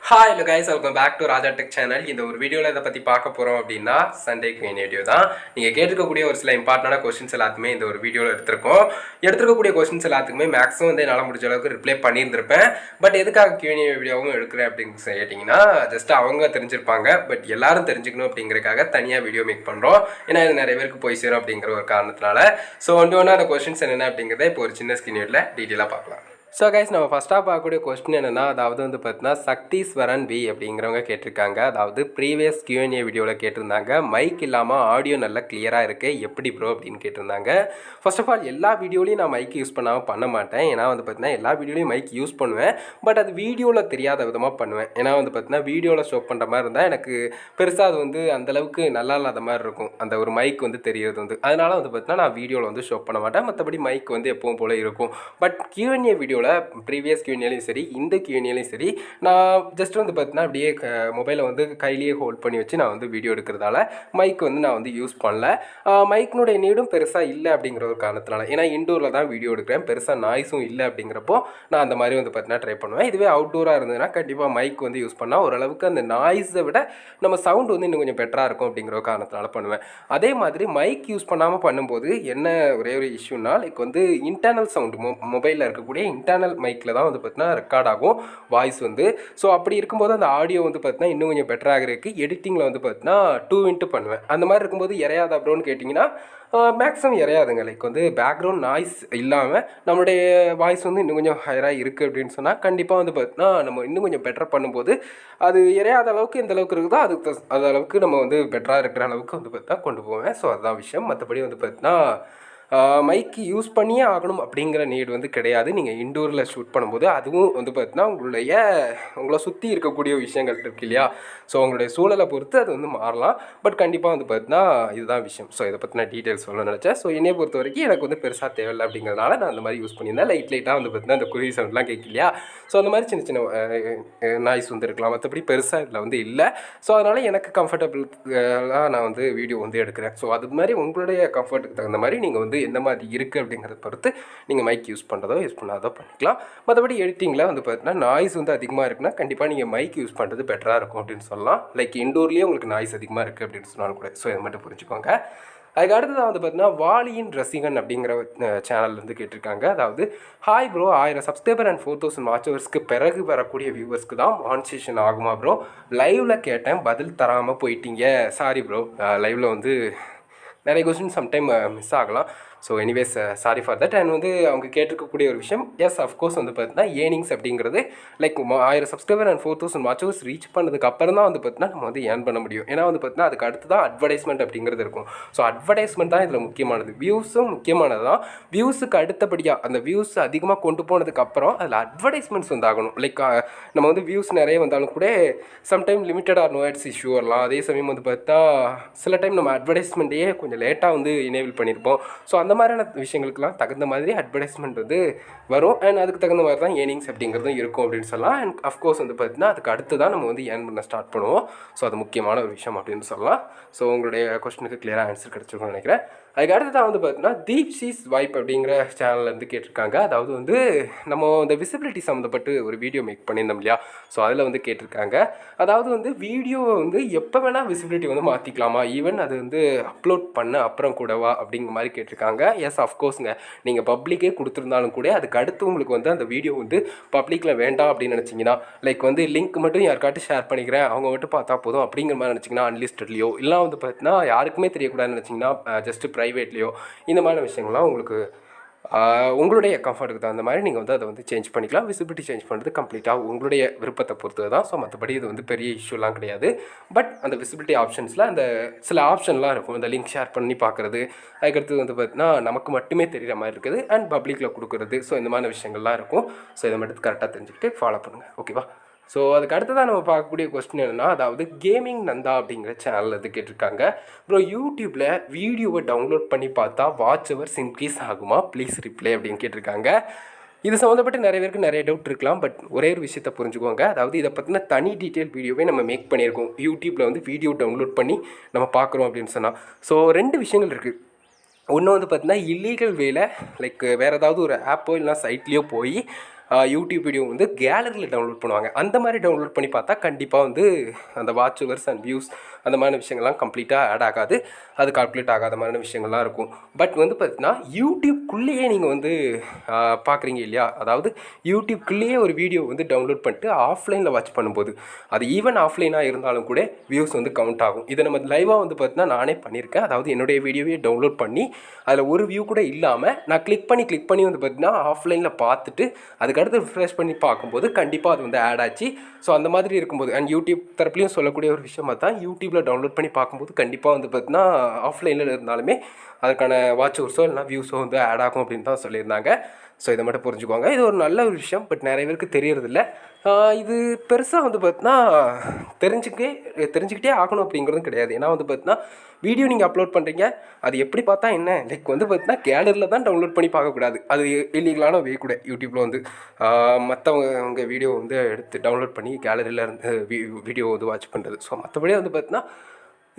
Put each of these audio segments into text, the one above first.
Hi hello guys, welcome back to Raja tech channel. இந்த ஒரு வீடியோவில் இதை பற்றி பார்க்க போகிறோம் அப்படின்னா சண்டே குயின் வீடியோ தான். நீங்கள் கேட்டிருக்கக்கூடிய ஒரு சில இம்பார்ட்டண்டான கொஸ்டின்ஸ் எல்லாத்துமே இந்த ஒரு வீடியோவில் எடுத்துருக்கக்கூடிய கொஸ்டின்ஸ் எல்லாத்துக்குமே மேக்ஸிமம் வந்து என்னால் முடிஞ்ச அளவுக்கு ரிப்ளை பண்ணியிருந்திருப்பேன். பட் எதுக்காக கியூஎன்ஏ வீடியோவும் எடுக்கிறேன் அப்படின்னு கேட்டிங்கன்னா, ஜஸ்ட் அவங்க தெரிஞ்சிருப்பாங்க, பட் எல்லாரும் தெரிஞ்சுக்கணும் அப்படிங்கிறதுக்காக தனியாக வீடியோ மேக் பண்ணுறோம். ஏன்னா இது நிறைய பேருக்கு போய் சேரும் அப்படிங்கிற ஒரு காரணத்தினால. ஸோ ஒன்று அந்த கொஸ்டின்ஸ் என்னென்ன அப்படிங்கிறத இப்போ ஒரு சின்ன ஸ்கிரீனில் டீட்டெயிலாக பார்க்கலாம். ஸோ கைஸ், நம்ம ஃபஸ்ட்டாக பார்க்கக்கூடிய கொஸ்டின் என்னென்னா, அதாவது வந்து பார்த்தீங்கன்னா சக்தீஸ்வரன் வி அப்படிங்கிறவங்க கேட்டிருக்காங்க. அதாவது ப்ரீவியஸ் கியூஎன்ஏ வீடியோவில் கேட்டிருந்தாங்க, மைக் இல்லாமல் ஆடியோ நல்லா கிளியராக இருக்குது, எப்படி ப்ரோ அப்படின்னு கேட்டிருந்தாங்க. ஃபர்ஸ்ட் ஆஃப் ஆல் எல்லா வீடியோலையும் நான் மைக் யூஸ் பண்ணாமல் பண்ண மாட்டேன். ஏன்னா வந்து பார்த்தீங்கன்னா எல்லா வீடியோலையும் மைக் யூஸ் பண்ணுவேன், பட் அது வீடியோவில் தெரியாத விதமாக பண்ணுவேன். ஏன்னா வந்து பார்த்தீங்கன்னா வீடியோவில் ஷோ பண்ணுற மாதிரி இருந்தால் எனக்கு பெருசாக அது வந்து அந்தளவுக்கு நல்லா இல்லாத மாதிரி இருக்கும், அந்த ஒரு மைக் வந்து தெரிகிறது வந்து. அதனால் வந்து பார்த்தீங்கன்னா நான் வீடியோவில் வந்து ஷோ பண்ண மாட்டேன். மற்றபடி மைக் வந்து எப்பவும் போல் இருக்கும். பட் கியூஎன்ஏ வீடியோவில் ப்ரீவியஸ் கியூஎன்ஏலையும் சரி, இந்த கியூஎன்ஏலையும் சரி, நான் ஜஸ்ட் வந்து பார்த்தீங்கன்னா அப்படியே மொபைலை வந்து கையிலேயே ஹோல்ட் பண்ணி வச்சு நான் வந்து வீடியோ எடுக்கிறதால மைக் வந்து நான் வந்து யூஸ் பண்ணல. மைக்கினுடைய நீடும் பெருசாக இல்லை அப்படிங்கிற ஒரு காரணத்தினால. ஏன்னா இன்டோரில் தான் வீடியோ எடுக்கிறேன், பெருசாக நாய்ஸும் இல்லை அப்படிங்கிறப்போ நான் அந்த மாதிரி வந்து பார்த்தீங்கன்னா ட்ரை பண்ணுவேன். இதுவே அவுட்டோராக இருந்ததுன்னா கண்டிப்பாக மைக் வந்து யூஸ் பண்ணால் ஓரளவுக்கு அந்த நாய்ஸை விட நம்ம சவுண்ட் வந்து இன்னும் கொஞ்சம் பெட்டராக இருக்கும் அப்படிங்கிற ஒரு காரணத்தினால பண்ணுவேன். அதே மாதிரி மைக் யூஸ் பண்ணாமல் பண்ணும்போது என்ன ஒரே ஒரு இஷ்யூனா, லைக் வந்து இன்டர்னல் சவுண்டு மொபைலில் இருக்கக்கூடிய இன்டர்னல் மைக்கில் தான் வந்து பார்த்தீங்கன்னா ரெக்கார்ட் ஆகும் வாய்ஸ் வந்து. ஸோ அப்படி இருக்கும்போது அந்த ஆடியோ வந்து பார்த்தீங்கன்னா இன்னும் கொஞ்சம் பெட்டராகிறதுக்கு எடிட்டிங்கில் வந்து பார்த்தீங்கன்னா 2x பண்ணுவேன். அந்த மாதிரி இருக்கும்போது இறையாதா ப்ரோன்னு கேட்டிங்கன்னா மேக்ஸிமம் இறையாதுங்க. லைக் வந்து பேக்ரவுண்ட் நாய்ஸ் இல்லாமல் நம்மளுடைய வாய்ஸ் வந்து இன்னும் கொஞ்சம் ஹையராக இருக்குது அப்படின்னு சொன்னால் கண்டிப்பாக வந்து பார்த்தீங்கன்னா நம்ம இன்னும் கொஞ்சம் பெட்டர் பண்ணும்போது அது இறையாத அளவுக்கு எந்த அளவுக்கு இருக்குதோ அது அளவுக்கு நம்ம வந்து பெட்டராக இருக்கிற அளவுக்கு வந்து பார்த்தா கொண்டு போவேன். ஸோ அதுதான் விஷயம். மற்றபடி வந்து பார்த்தீங்கன்னா மைக்கு யூஸ் பண்ணியே ஆகணும் அப்படிங்கிற நீட் வந்து கிடையாது. நீங்கள் இன்டோரில் ஷூட் பண்ணும்போது அதுவும் வந்து பார்த்தீங்கன்னா உங்களை சுற்றி இருக்கக்கூடிய விஷயங்கள் இருக்கு இல்லையா, ஸோ உங்களுடைய சூழலை பொறுத்து அது வந்து மாறலாம். பட் கண்டிப்பாக வந்து பார்த்தீங்கன்னா இதுதான் விஷயம். ஸோ இதை பற்றின டீட்டெயில்ஸ் சொல்ல நினச்சேன். ஸோ என்னையை பொறுத்த வரைக்கும் எனக்கு வந்து பெருசாக தேவையில்லை அப்படிங்கிறதுனால நான் அந்த மாதிரி யூஸ் பண்ணியிருந்தேன். லைட்டாக வந்து பார்த்தீங்கன்னா அந்த குருவி சவுண்ட்லாம் கேட்க இல்லையா, ஸோ அந்த மாதிரி சின்ன நாய்ஸ் வந்து இருக்கலாம். மற்றபடி பெருசாக இதில் வந்து இல்லை. ஸோ அதனால் எனக்கு கம்ஃபர்டபுளாக நான் வந்து வீடியோ வந்து எடுக்கிறேன். ஸோ அது மாதிரி உங்களுடைய கம்ஃபர்ட்டுக்கு தகுந்த மாதிரி நீங்கள் வந்து எந்த மாதிரி இருக்குது அப்படிங்கிறத பொறுத்து நீங்கள் மைக் யூஸ் பண்ணுறதோ யூஸ் பண்ணாதோ பண்ணிக்கலாம். மற்றபடி எடிட்டிங்கில் வந்து பார்த்தீங்கன்னா நாய்ஸ் வந்து அதிகமாக இருக்குன்னா கண்டிப்பாக நீங்கள் மைக் யூஸ் பண்ணுறது பெட்டராக இருக்கும் அப்படின்னு சொல்லலாம். லைக் இன்டோர்லேயே உங்களுக்கு நாய்ஸ் அதிகமாக இருக்குது அப்படின்னு சொன்னாலும் கூட. ஸோ இதை மட்டும் புரிஞ்சுக்கோங்க. அதுக்கு அடுத்ததாக வந்து பார்த்தீங்கன்னா வாலியின் ரசிகன் அப்படிங்கிற சேனல் வந்து கேட்டிருக்காங்க. அதாவது ஹாய் ப்ரோ, 1000 சப்ஸ்கிரைபர் அண்ட் 4000 வாட்சவர்ஸ்க்கு பிறகு வரக்கூடிய வியூவர்ஸ்க்கு தான் மானிட்டைசேஷன் ஆகுமா ப்ரோ? லைவில் கேட்டேன், பதில் தராமல் போயிட்டீங்க, சாரி ப்ரோ. லைவில் வந்து நிறைய கொஸ்டின் சம்டைம் மிஸ் ஆகலாம். So anyways sorry for that. And வந்து அவங்க கேட்டிருக்கக்கூடிய ஒரு விஷயம், எஸ் அஃப்கோர்ஸ் வந்து பார்த்தீங்கன்னா ஏர்னிங்ஸ் அப்படிங்கிறது like 1000 subscriber and 4000 watch hours reach பண்ணதுக்கு அப்புறம் தான் வந்து பார்த்தீங்கன்னா நம்ம வந்து ஏர்ன் பண்ண முடியும். ஏன்னா வந்து பார்த்தீங்கன்னா அதுக்கு அடுத்து தான் அட்வர்டைஸ்மெண்ட் அப்படிங்கிறது இருக்கும். ஸோ அட்வர்டைஸ்மெண்ட் தான் இதில் முக்கியமானது. வியூஸும் முக்கியமானது தான். வியூஸுக்கு அடுத்தபடியாக அந்த வியூஸ் அதிகமாக கொண்டு போனதுக்கப்புறம் அதில் அட்வர்டைஸ்மெண்ட்ஸ் வந்து ஆகணும். லைக் நம்ம வந்து வியூஸ் நிறைய வந்தாலும் கூட sometime limited or no ads issue வரலாம். அதே சமயம் வந்து பார்த்தா சில டைம் நம்ம அட்வர்டைஸ்மெண்ட்டையே கொஞ்சம் லேட்டாக வந்து எனேபிள் பண்ணியிருப்போம். ஸோ அந்த மாதிரியான விஷயங்களுக்கெல்லாம் தகுந்த மாதிரி அட்வர்டைஸ்மெண்ட் வந்து வரும். அண்ட் அதுக்கு தகுந்த மாதிரி தான் ஏர்னிங்ஸ் அப்படிங்கிறதும் இருக்கும் அப்படின்னு சொல்லலாம். அண்ட் அஃப்கோர்ஸ் வந்து பார்த்தீங்கன்னா அதுக்கு அடுத்து தான் நம்ம வந்து ஏர்ன் பண்ண ஸ்டார்ட் பண்ணுவோம். ஸோ அது முக்கியமான ஒரு விஷயம் அப்படின்னு சொல்லலாம். ஸோ உங்களுடைய கொஸ்டினுக்கு கிளியராக ஆன்சர் கிடச்சிருக்கும்னு நினைக்கிறேன். அதுக்கு அடுத்ததான் வந்து பார்த்தீங்கன்னா தீப்ஷீஸ் வைப் அப்படிங்கிற சேனலில் வந்து கேட்டிருக்காங்க. அதாவது வந்து நம்ம இந்த விசிபிலிட்டி சம்மந்தப்பட்டு ஒரு வீடியோ மேக் பண்ணியிருந்தோம் இல்லையா, ஸோ அதில் வந்து கேட்டிருக்காங்க. அதாவது வந்து வீடியோவை வந்து எப்போ வேணால் விசிபிலிட்டி வந்து மாற்றிக்கலாமா, ஈவன் அது வந்து அப்லோட் பண்ண அப்புறம் கூடவா அப்படிங்கிற மாதிரி கேட்டிருக்காங்க. எஸ் அஃப்கோர்ஸுங்க, நீங்கள் பப்ளிக்கே கொடுத்துருந்தாலும் கூட அதுக்கு அடுத்து உங்களுக்கு வந்து அந்த வீடியோ வந்து பப்ளிக்கில் வேண்டாம் அப்படின்னு நினச்சிங்கன்னா, லைக் வந்து லிங்க் மட்டும் யாருக்காட்டும் ஷேர் பண்ணிக்கிறேன், அவங்க மட்டும் பார்த்தா போதும் அப்படிங்கிற மாதிரி நினச்சிங்கன்னா, அன்லிஸ்டட்லையோ இல்லை வந்து பார்த்தீங்கன்னா யாருக்குமே தெரியக்கூடாதுன்னு நினச்சிங்கன்னா ஜஸ்ட்டு ப்ரைவேட்லேயோ இந்த மாதிரி விஷயங்கள்லாம் உங்களுக்கு உங்களுடைய கம்ஃபர்ட்டுக்கு தகுந்த மாதிரி நீங்கள் வந்து அதை வந்து சேஞ்ச் பண்ணிக்கலாம். விசிபிலிட்டி சேஞ்ச் பண்ணுறது கம்ப்ளீட்டாக உங்களுடைய விருப்பத்தை பொறுத்து தான். ஸோ மற்றபடி இது வந்து பெரிய இஷ்யூலாம் கிடையாது. பட் அந்த விசிபிலிட்டி ஆப்ஷன்ஸில் அந்த சில ஆப்ஷன்லாம் இருக்கும். இந்த லிங்க் ஷேர் பண்ணி பார்க்குறது, அதுக்கடுத்து வந்து பார்த்தீங்கன்னா நமக்கு மட்டுமே தெரிகிற மாதிரி இருக்குது, அண்ட் பப்ளிக்கில் கொடுக்குறது. ஸோ இந்த மாதிரி விஷயங்கள்லாம் இருக்கும். ஸோ இதை மட்டும் கரெக்டாக தெரிஞ்சுக்கிட்டு ஃபாலோ பண்ணுங்கள், ஓகேவா? ஸோ அதுக்கு அடுத்ததான் நம்ம பார்க்கக்கூடிய கொஸ்டின் என்னென்னா, அதாவது கேமிங் நந்தா அப்படிங்கிற சேனலில் இது கேட்டிருக்காங்க. ப்ரோ, யூடியூப்பில் வீடியோவை டவுன்லோட் பண்ணி பார்த்தா வாட்ச் ஹவர்ஸ் இன்க்ரீஸ் ஆகுமா, ப்ளீஸ் ரிப்ளை அப்படின்னு கேட்டிருக்காங்க. இது சம்மந்தப்பட்டு நிறைய பேருக்கு நிறைய டவுட் இருக்கலாம். பட் ஒரே ஒரு விஷயத்தை புரிஞ்சுக்கோங்க. அதாவது இதை பற்றின தனி டீட்டெயில் வீடியோவே நம்ம மேக் பண்ணியிருக்கோம். யூடியூப்பில் வந்து வீடியோ டவுன்லோட் பண்ணி நம்ம பார்க்குறோம் அப்படின்னு சொன்னால். ஸோ 2 விஷயங்கள் இருக்குது. ஒன்று வந்து பார்த்தீங்கன்னா இல்லீகல் வேல, லைக் வேறு ஏதாவது ஒரு ஆப்போ இல்லைனா சைட்லேயோ போய் யூடியூப் வீடியோ வந்து கேலரியில் டவுன்லோட் பண்ணுவாங்க. அந்த மாதிரி டவுன்லோட் பண்ணி பார்த்தா கண்டிப்பாக வந்து அந்த வாட்ச் ஹவர்ஸ் அண்ட் வியூஸ் அந்த மாதிரி விஷயங்கள்லாம் கம்ப்ளீட்டாக ஆட் ஆகாது, அது கால்குலேட் ஆகாத மாதிரி விஷயங்கள்லாம் இருக்கும். பட் வந்து பார்த்தீங்கன்னா யூடியூப்குள்ளேயே நீங்கள் வந்து பார்க்குறீங்க இல்லையா, அதாவது யூடியூப்குள்ளேயே ஒரு வீடியோ வந்து டவுன்லோட் பண்ணிட்டு ஆஃப்லைனில் வாட்ச் பண்ணும்போது அது ஈவன் ஆஃப்லைனாக இருந்தாலும் கூட வியூஸ் வந்து கவுண்ட் ஆகும். இதை நம்ம லைவாக வந்து பார்த்தீங்கன்னா நானே பண்ணியிருக்கேன். அதாவது என்னுடைய வீடியோவே டவுன்லோட் பண்ணி அதில் ஒரு வியூ கூட இல்லாமல் நான் கிளிக் பண்ணி வந்து பார்த்தீங்கன்னா ஆஃப்லைனில் பார்த்துட்டு அதுக்கடுத்து ரிஃப்ரெஷ் பண்ணி பார்க்கும்போது கண்டிப்பாக அது வந்து ஆட் ஆச்சு. ஸோ அந்த மாதிரி இருக்கும்போது அண்ட் யூடியூப் தரப்புலையும் சொல்லக்கூடிய ஒரு விஷயமாக தான் யூடியூப்பில் டவுன்லோட் பண்ணி பார்க்கும்போது கண்டிப்பாக வந்து பார்த்தீங்கன்னா ஆஃப்லைனில் இருந்தாலுமே அதுக்கான வாட்ச் ஹவர்ஸோ இல்லைனா வியூஸோ வந்து ஆட் ஆகும் அப்படின்னு தான் சொல்லியிருந்தாங்க. ஸோ இதை மட்டும் புரிஞ்சுக்கோங்க. இது ஒரு நல்ல ஒரு விஷயம், பட் நிறைய பேருக்கு தெரியறதில்ல. இது பெருசாக வந்து பார்த்தீங்கன்னா தெரிஞ்சுக்கிட்டே ஆகணும் அப்படிங்கிறதும் கிடையாது. ஏன்னா வந்து பார்த்தீங்கன்னா வீடியோ நீங்கள் அப்லோட் பண்ணுறீங்க, அது எப்படி பார்த்தா என்ன, லைக் வந்து பார்த்தீங்கன்னா கேலரியில் தான் டவுன்லோட் பண்ணி பார்க்கக்கூடாது. அது இல்லீகலான வே கூட யூடியூப்பில் வந்து மற்றவங்க வீடியோ வந்து எடுத்து டவுன்லோட் பண்ணி கேலரியில் இருந்து வீடியோ வந்து வாட்ச் பண்ணுறது. ஸோ மற்றபடி வந்து பார்த்தீங்கன்னா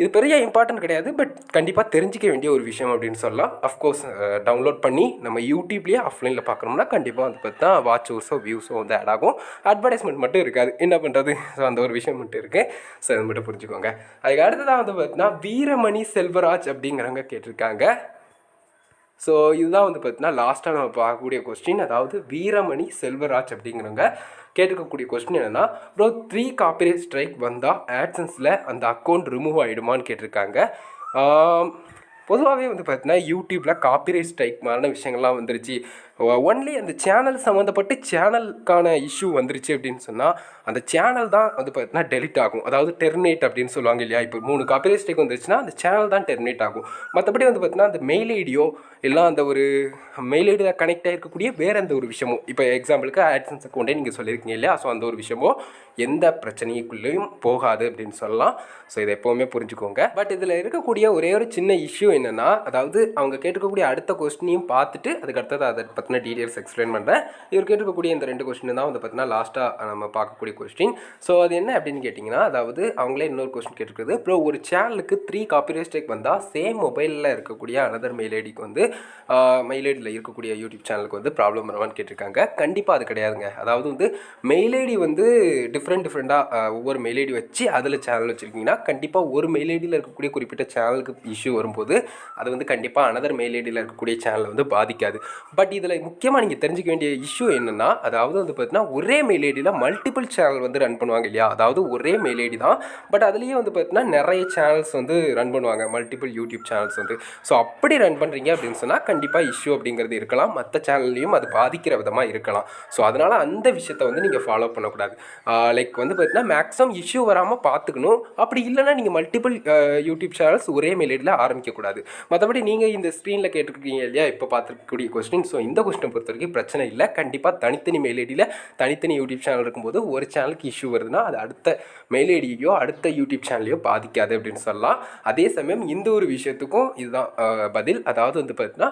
இது பெரிய இம்பார்ட்டன்ட் கிடையாது, பட் கண்டிப்பாக தெரிஞ்சிக்க வேண்டிய ஒரு விஷயம் அப்படின்னு சொல்லலாம். அஃப்கோர்ஸ் டவுன்லோட் பண்ணி நம்ம யூடியூப்லேயே ஆஃப்லைனில் பார்க்குறோம்னா கண்டிப்பாக வந்து பார்த்தா வாட்ச் ஹவர்ஸோ வியூஸோ வந்து ஆட் ஆகும். அட்வர்டைஸ்மெண்ட் மட்டும் இருக்காது, என்ன பண்ணுறது. ஸோ அந்த ஒரு விஷயம் மட்டும் இருக்குது. ஸோ அது மட்டும் புரிஞ்சுக்கோங்க. அதுக்கு அடுத்ததாக வந்து பார்த்தீங்கன்னா வீரமணி செல்வராஜ் அப்படிங்கிறவங்க கேட்டிருக்காங்க. ஸோ இதுதான் வந்து பார்த்தீங்கன்னா லாஸ்ட்டாக நம்ம பார்க்கக்கூடிய கொஸ்டின். அதாவது வீரமணி செல்வராஜ் அப்படிங்கிறவங்க கேட்டுக்கக்கூடிய கொஸ்டின் என்னென்னா, ப்ரோ 3 காப்பிரைட் ஸ்ட்ரைக் வந்தால் ஆட்சன்ஸில் அந்த அக்கௌண்ட் ரிமூவ் ஆகிடுமான்னு கேட்டிருக்காங்க. பொதுவாகவே வந்து பார்த்தீங்கன்னா யூடியூப்பில் காப்பிரைட் ஸ்ட்ரைக் மாதிரியான விஷயங்கள்லாம் வந்துருச்சு. ஒன்லி அந்த சேனல் சம்மந்தப்பட்டு சேனலுக்கான இஷ்யூ வந்துருச்சு அப்படின்னு சொன்னால் அந்த சேனல் தான் வந்து பார்த்தீங்கன்னா டெலிட் ஆகும். அதாவது டெர்மினேட் அப்படின்னு சொல்லுவாங்க இல்லையா. இப்போ 3 காப்பிரைட் ஸ்ட்ரைக் வந்துருச்சுன்னா அந்த சேனல் தான் டெர்மினேட் ஆகும். மற்றபடி வந்து பார்த்தீங்கன்னா அந்த மெயில் ஐடியோ இல்லை அந்த ஒரு மெயில் ஐடியில் கனெக்ட் ஆகிருக்கக்கூடிய வேறு எந்த ஒரு விஷயமோ, இப்போ எக்ஸாம்பிளுக்கு ஆட்சன்ஸ் அக்கௌண்ட்டே நீங்கள் சொல்லியிருக்கீங்க இல்லையா, ஸோ அந்த ஒரு விஷயமோ எந்த பிரச்சனைக்குள்ளேயும் போகாது அப்படின்னு சொல்லலாம். ஸோ இதை எப்போவுமே புரிஞ்சுக்கோங்க. பட் இதில் இருக்கக்கூடிய ஒரே ஒரு சின்ன இஷ்யூ என்னென்னா, அதாவது அவங்க கேட்டுக்கக்கூடிய அடுத்த கொஸ்டினையும் பார்த்துட்டு அதுக்கு அடுத்தது அதை பற்றின டீட்டெயில்ஸ் எக்ஸ்பிளைன் பண்ணுறேன். இவர் கேட்டுக்கக்கூடிய இந்த 2 கொஸ்டின் தான் வந்து பார்த்தீங்கன்னா லாஸ்ட்டாக நம்ம பார்க்கக்கூடிய கொஸ்டின். ஸோ அது என்ன அப்படின்னு கேட்டிங்கன்னா, அதாவது அவங்களே இன்னொரு கொஸ்டின் கேட்டுருக்குது. அப்புறம் ஒரு சேனலுக்கு 3 காப்பிரைட் ஸ்ட்ரைக் வந்தால் சேம் மொபைலில் இருக்கக்கூடிய அனதர் மெயில் ஐடிக்கு வந்து மெயில் ஐடியில் இருக்கக்கூடிய யூடியூப் சேனலுக்கு வந்து ப்ராப்ளம் வருவான்னு கேட்டிருக்காங்க. கண்டிப்பாக அது கிடையாதுங்க. அதாவது வந்து மெயில் ஐடி வந்து டிஃப்ரெண்ட்டாக ஒவ்வொரு மெயில் ஐடி வச்சு அதில் சேனல் வச்சுருக்கீங்கன்னா கண்டிப்பாக ஒரு மெயில் ஐடியில் இருக்கக்கூடிய குறிப்பிட்ட சேனலுக்கு இஷ்யூ வரும்போது அது வந்து கண்டிப்பாக அனதர் மெயில் ஐடியில் இருக்கக்கூடிய சேனலை வந்து பாதிக்காது. பட் இதில் முக்கியமாக நீங்கள் தெரிஞ்சுக்க வேண்டிய இஷ்யூ என்னென்னா, அதாவது வந்து பார்த்தீங்கன்னா ஒரே மெயில் ஐடியில் மல்டிபிள் சேனல் வந்து ரன் பண்ணுவாங்க இல்லையா. அதாவது ஒரே மெயில் ஐடி தான், பட் அதுலேயே வந்து பார்த்தீங்கன்னா நிறைய சேனல்ஸ் வந்து ரன் பண்ணுவாங்க, மல்டிபிள் யூடியூப் சேனல்ஸ் வந்து. ஸோ அப்படி ரன் பண்ணுறீங்க அப்படின்னு சொன்னால் கண்டிப்பாக இஷ்யூ அப்படிங்கிறது இருக்கலாம், மற்ற சேனல்லையும் அது பாதிக்கிற விதமாக இருக்கலாம். ஸோ அதனால் அந்த விஷயத்தை வந்து நீங்கள் ஃபாலோ பண்ணக்கூடாது. லைக் வந்து பார்த்தீங்கன்னா மேக்ஸிமம் இஷ்யூ வராமல் பார்த்துக்கணும். அப்படி இல்லைனா நீங்கள் மல்டிபிள் யூடியூப் சேனல்ஸ் ஒரே மெயில் ஐடியில் ஆரம்பிக்கக்கூடாது. மற்றபடி நீங்கள் இந்த ஸ்க்ரீனில் கேட்டிருக்கீங்க இல்லையா இப்போ பார்த்துருக்கக்கூடிய கொஸ்டின், ஸோ இந்த கொஸ்டினை பொறுத்த வரைக்கும் பிரச்சனை இல்லை. கண்டிப்பாக தனித்தனி மெயில் ஐடியில் தனித்தனி யூடியூப் சேனல் இருக்கும்போது ஒரு சேனலுக்கு இஷ்யூ வருதுன்னா அது அடுத்த மெயில் ஐடியோ அடுத்த யூடியூப் சேனலையோ பாதிக்காது அப்படின்னு சொல்லலாம். அதே சமயம் இந்த ஒரு விஷயத்துக்கும் இதுதான் பதில். அதாவது வந்து பார்த்தீங்கன்னா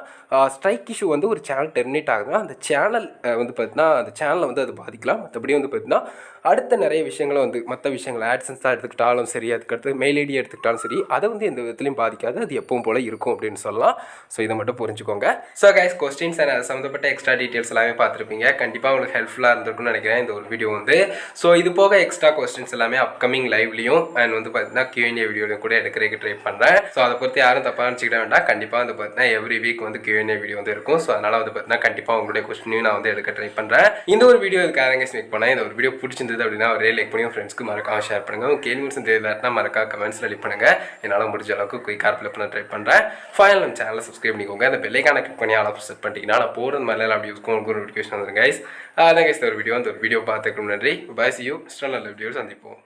ஸ்ட்ரைக் இஷ்யூ வந்து ஒரு சேனல் டெர்மினேட் ஆகுதுன்னா அந்த சேனல் வந்து பார்த்தீங்கன்னா அந்த சேனலை வந்து அது பாதிக்கலாம். மற்றபடி வந்து பார்த்தீங்கன்னா அடுத்த நிறைய விஷயங்களை வந்து மற்ற விஷயங்கள் ஆட்சன்ஸாக எடுத்துக்கிட்டாலும் சரி, அதுக்கடுத்து மெயில் ஐடி எடுத்துக்கிட்டாலும் சரி, அதை வந்து எந்த விதத்துலையும் பாதிக்காது, அது எப்பவும் போல் இருக்கும் அப்படின்னு சொல்லலாம். ஸோ இதை மட்டும் புரிஞ்சுக்கோங்க. ஸோ கைஸ் கொஸ்டின்ஸ் அண்ட் அது சம்மந்தப்பட்ட எக்ஸ்ட்ரா டீட்டெயில்ஸ் எல்லாமே பார்த்துருப்பீங்க. கண்டிப்பாக உங்களுக்கு ஹெல்ப்ஃபுல்லாக இருந்திருக்குன்னு நினைக்கிறேன் இந்த ஒரு வீடியோ வந்து. ஸோ இது போக எக்ஸ்ட்ரா கொஸ்டின்ஸ் எல்லாமே அப்கமிங் லைவ்லையும் அண்ட் வந்து பார்த்தீங்கன்னா Q&A வீடியோலையும் கூட எடுக்கிறதுக்கு ட்ரை பண்ணுறேன். ஸோ அதை பொறுத்து யாரும் தப்பாக நினச்சிக்கிட வேண்டாம். கண்டிப்பாக வந்து பார்த்தீங்கன்னா எவ்ரி வீக் வந்து Q&A வீடியோ வந்து இருக்கும். ஸோ அதனால் வந்து பார்த்தீங்கன்னா கண்டிப்பாக உங்களுடைய கொஸ்டினையும் நான் வந்து எடுக்க ட்ரை பண்ணுறேன். இந்த ஒரு வீடியோ இதுக்காக மேக் பண்ணேன். இந்த ஒரு வீடியோ பிடிச்சிருந்தது அப்படின்னா ஒரே லைக் பண்ணி ஃப்ரெண்ட்ஸ்க்கு மறக்காம ஷேர் பண்ணுங்கள். உங்கள் கேள்விஸ் தெரியலன்னா மறக்காம கமெண்ட்ஸில் லிக் பண்ணுங்கள். என்னால் முடிஞ்ச அளவுக்கு குயிக்காக ரிப்ளை பண்ண ட்ரை பண்ணுறேன். ஃபைனல் நம்ம சேனலை சப்ஸ்கிரைப் பண்ணிக்கோங்க. அந்த பெல்லைக்கான கிளிக் பண்ணி ஆல் செட் பண்ணிட்டீங்கன்னா நான் போகிறது மாதிரிலாம் அப்படி யூஸ்க்கும் உங்களுக்கு ஒரு நோட்டிஃபிகேஷன் வந்துடும் கைஸ். அதான் கைஸ் ஒரு வீடியோ பார்த்துக்கணும். நன்றி. பாய், see you. நல்ல வீடியோ சந்திப்போம்.